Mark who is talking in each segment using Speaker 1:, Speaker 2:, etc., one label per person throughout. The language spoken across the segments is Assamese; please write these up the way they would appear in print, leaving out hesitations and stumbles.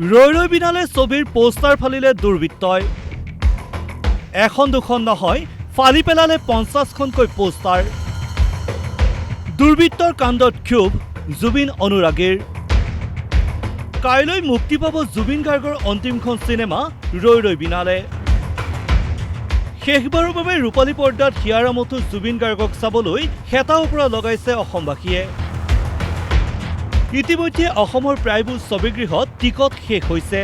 Speaker 1: ৰৈ ৰৈ বিনালে ছবিৰ পোষ্টাৰ ফালিলে দুৰ্বৃত্তই। এখন দুখন নহয়, ফালি পেলালে 50খনকৈ পোষ্টাৰ। দুৰ্বৃত্তৰ কাণ্ডত ক্ষোভ জুবিন অনুৰাগীৰ। কাইলৈ মুক্তি পাব জুবিন গাৰ্গৰ অন্তিমখন চিনেমা ৰৈ ৰৈ বিনালে। শেষবাৰৰ বাবে ৰূপালী পৰ্দাত হিয়াৰামতো জুবিন গাৰ্গক চাবলৈ হেতা ওপৰা লগাইছে অসমবাসীয়ে। ইতিমধ্যে অসমৰ প্ৰায়বোৰ ছবিগৃহত টিকট শেষ হৈছে।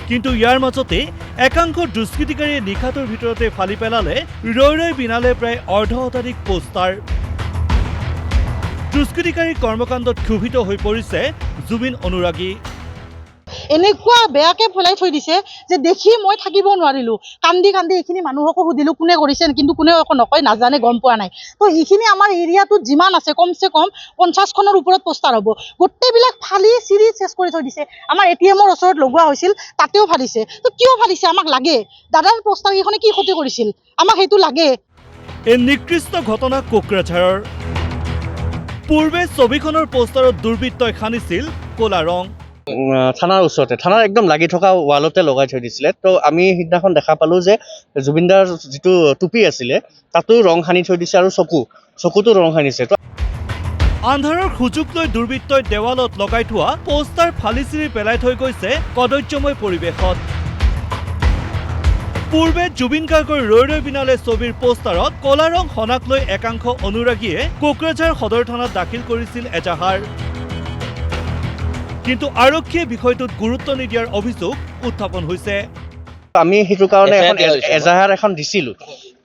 Speaker 1: কিন্তু ইয়াৰ মাজতে একাংশ দুষ্কৃতিকাৰীয়ে নিশাটোৰ ভিতৰতে ফালি পেলালে ৰৈ ৰৈ বিনালে প্ৰায় অৰ্ধশতাধিক পোষ্টাৰ। দুষ্কৃতিকাৰীৰ কৰ্মকাণ্ডত ক্ষোভিত হৈ পৰিছে জুবিন অনুৰাগী।
Speaker 2: এনেকুৱা বেয়াকে ফেলাই থৈ দিছে যে দেখি মই থাকিব নোৱাৰিলোঁ। কান্দি কান্দি এইখিনি মানুহকো সুধিলোঁ কোনে কৰিছে, কিন্তু কোনেও একো নকয়, নাজানে, গম পোৱা নাই। তো এইখিনি আমাৰ এৰিয়াটোত যিমান আছে কমচে কম 50খনৰ ওপৰত পোষ্টাৰ হ'ব। গোটেইবিলাক ফালি চিৰি চেচ কৰি থৈ দিছে। আমাৰ ATM-ৰ ওচৰত লগোৱা হৈছিল, তাতেও ফালিছে। তো কিয় ফালিছে? আমাক লাগে। দাদাৰ পোষ্টাৰ কেইখনে কি ক্ষতি কৰিছিল? আমাক সেইটো লাগে।
Speaker 1: এই নিকৃষ্ট ঘটনা কোকৰাঝাৰৰ। পূৰ্বে ছবিখনৰ পোষ্টাৰত দুৰ্বৃত্তই সানিছিল ক'লা ৰং।
Speaker 3: থানাৰ ওচৰতে, থানাৰ একদম লাগি থকা ৱালতে লগাই থৈ দিছিলে। তো আমি সিদিনাখন দেখা পালোঁ যে জুবিনদাৰ যিটো টুপি আছিলে তাতো ৰং সানি থৈ দিছে আৰু চকুতো ৰং সানিছে। তো
Speaker 1: আন্ধাৰৰ সুযোগ লৈ দুৰ্বৃত্তই দেৱালত লগাই থোৱা পোষ্টাৰ ফালি চিৰি পেলাই থৈ গৈছে কদৰ্যময় পৰিৱেশত। পূৰ্বে জুবিন গাৰ্গৰ ৰৈ ৰৈ বিনালে ছবিৰ পোষ্টাৰত ক'লা ৰং সনাক লৈ একাংশ অনুৰাগীয়ে কোকৰাঝাৰ সদৰ থানাত দাখিল কৰিছিল এজাহাৰ। কিন্তু আৰক্ষীয়ে বিষয়টোত গুৰুত্ব নিদিয়াৰ অভিযোগ উত্থাপন হৈছে।
Speaker 3: আমি সেইটো কাৰণে এজাহাৰ এখন দিছিলোঁ।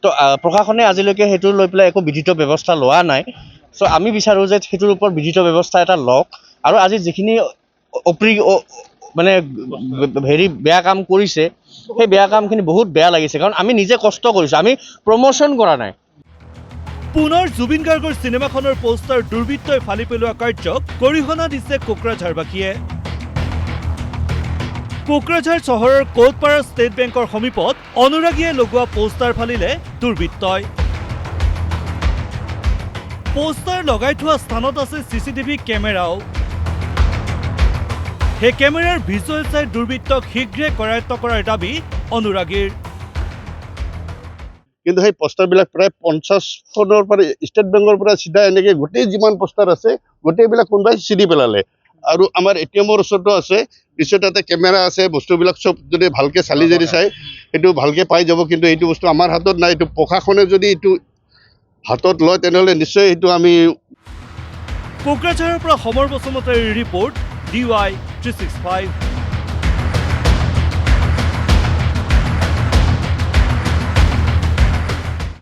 Speaker 3: তো প্ৰশাসনে আজিলৈকে সেইটো লৈ পেলাই একো বিধিত ব্যৱস্থা লোৱা নাই। চ' আমি বিচাৰোঁ যে সেইটোৰ ওপৰত বিধিত ব্যৱস্থা এটা লওক। আৰু আজি যিখিনি মানে বেয়া কাম কৰিছে, সেই বেয়া কামখিনি বহুত বেয়া লাগিছে। কাৰণ আমি নিজে কষ্ট কৰিছোঁ, আমি প্ৰমোশ্যন কৰা নাই।
Speaker 1: পুনৰ জুবিন গাৰ্গৰ চিনেমাখনৰ পোষ্টাৰ দুৰ্বৃত্তই ফালি পেলোৱা কাৰ্যক গৰিহণা দিছে কোকৰাঝাৰবাসীয়ে। কোকৰাঝাৰ চহৰৰ কোটপাৰা ষ্টেট বেংকৰ সমীপত অনুৰাগীয়ে লগোৱা পোষ্টাৰ ফালিলে দুৰ্বৃত্তই। পোষ্টাৰ লগাই থোৱা স্থানত আছে CCTV কেমেৰাও। সেই কেমেৰাৰ ভিজুৱেল চাই দুৰ্বৃত্তক শীঘ্ৰে কৰায়ত্ব কৰাৰ দাবী অনুৰাগীৰ।
Speaker 4: কিন্তু সেই পোষ্টাৰবিলাক প্ৰায় 50খনৰ পৰা ষ্টেট বেংকৰ পৰা চিধা এনেকৈ গোটেই যিমান পোষ্টাৰ আছে গোটেইবিলাক কোনোবাই চিৰি পেলালে। আৰু আমাৰ ATM-ৰ ওচৰতো আছে, পিছত তাতে কেমেৰা আছে, বস্তুবিলাক চব যদি ভালকৈ চালি জাৰি চাই সেইটো ভালকৈ পাই যাব। কিন্তু এইটো বস্তু আমাৰ হাতত নাই। এইটো প্ৰশাসনে যদি এইটো হাতত লয় তেনেহ'লে নিশ্চয় এইটো আমি।
Speaker 1: কোকৰাঝাৰৰ পৰা সমৰ বসুমতাৰীৰ ৰিপৰ্ট DY 365।